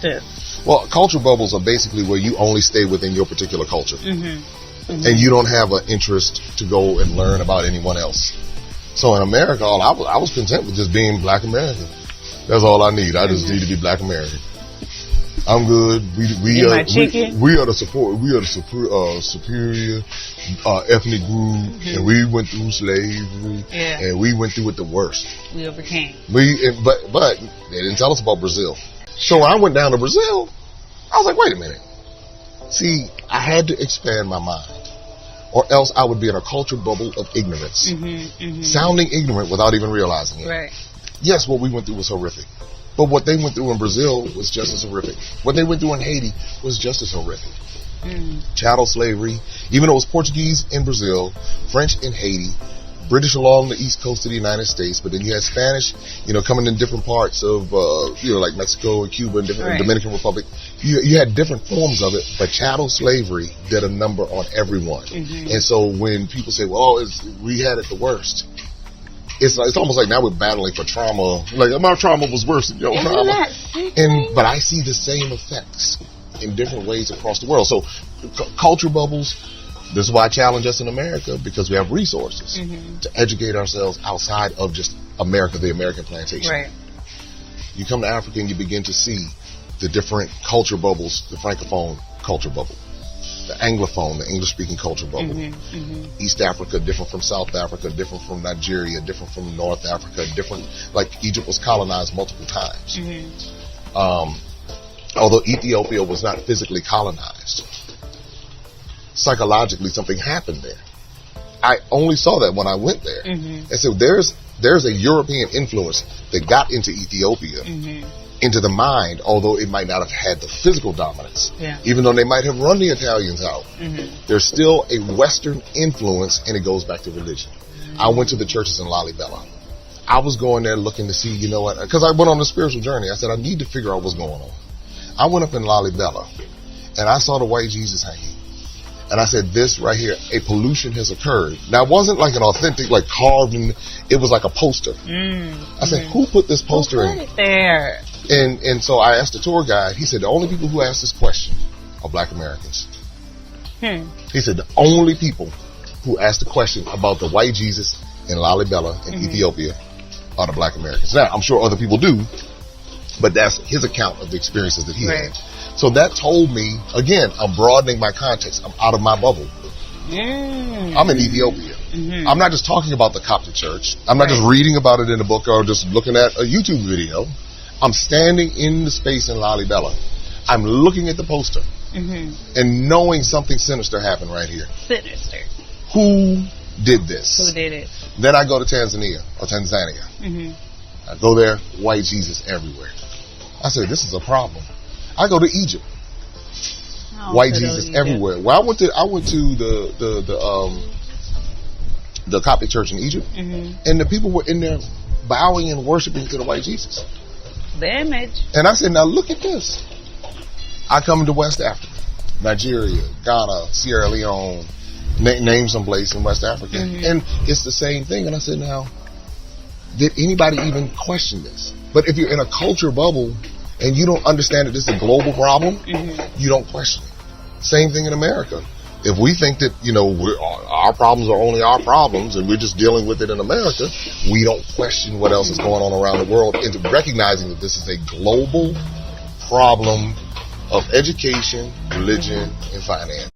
this? Well, culture bubbles are basically where you only stay within your particular culture. And you don't have an interest to go and learn about anyone else. So in America, I was content with just being Black American. That's all I need. I just need to be Black American. I'm good. We are the superior ethnic group, and we went through slavery, and we went through it the worst. We overcame. But they didn't tell us about Brazil. So when I went down to Brazil, I was like, wait a minute. See, I had to expand my mind, or else I would be in a culture bubble of ignorance, sounding ignorant without even realizing it. Right. Yes, what we went through was horrific. But what they went through in Brazil was just as horrific. What they went through in Haiti was just as horrific. Chattel slavery, even though it was Portuguese in Brazil, French in Haiti, British along the east coast of the United States, but then you had Spanish, coming in different parts of, like Mexico and Cuba and different Dominican Republic. You had different forms of it, but chattel slavery did a number on everyone. And so when people say, well, we had it the worst, it's almost like now we're battling for trauma. Like, my trauma was worse than your trauma. But I see the same effects in different ways across the world. So culture bubbles, this is why I challenge us in America, because we have resources to educate ourselves outside of just America, the American plantation. Right. You come to Africa and you begin to see the different culture bubbles, the Francophone culture bubble, the Anglophone, the English-speaking culture bubble. East Africa, different from South Africa, different from Nigeria, different from North Africa, different, like Egypt was colonized multiple times. Although Ethiopia was not physically colonized, psychologically something happened there. I only saw that when I went there. And so there's a European influence that got into Ethiopia, into the mind, although it might not have had the physical dominance. Even though they might have run the Italians out, there's still a Western influence, and it goes back to religion. I went to the churches in Lalibela. I was going there looking to see, because I went on a spiritual journey. I said, I need to figure out what's going on. I went up in Lalibela, and I saw the white Jesus hanging. And I said, this right here, a pollution has occurred. Now, it wasn't like an authentic, like carving. It was like a poster. I said, who put this poster in? Who put it there? And so I asked the tour guide. He said, the only people who ask this question are Black Americans. He said, the only people who ask the question about the white Jesus in Lalibela in Ethiopia are the Black Americans. Now, I'm sure other people do, but that's his account of the experiences that he had. So that told me, again, I'm broadening my context. I'm out of my bubble. I'm in Ethiopia. I'm not just talking about the Coptic church. I'm not just reading about it in a book or just looking at a YouTube video. I'm standing in the space in Lalibela. I'm looking at the poster and knowing something sinister happened right here. Sinister. Who did this? Who did it? Then I go to Tanzania. I go there, white Jesus everywhere. I said, this is a problem. I go to Egypt. White Jesus everywhere. Well, I went to the Coptic church in Egypt, and the people were in there bowing and worshiping to the white Jesus. The image. And I said, now look at this. I come to West Africa, Nigeria, Ghana, Sierra Leone, name some place in West Africa, and it's the same thing. And I said, now, did anybody even question this? But if you're in a culture bubble and you don't understand that this is a global problem, you don't question it. Same thing in America. If we think that, our problems are only our problems and we're just dealing with it in America, we don't question what else is going on around the world into recognizing that this is a global problem of education, religion, and finance.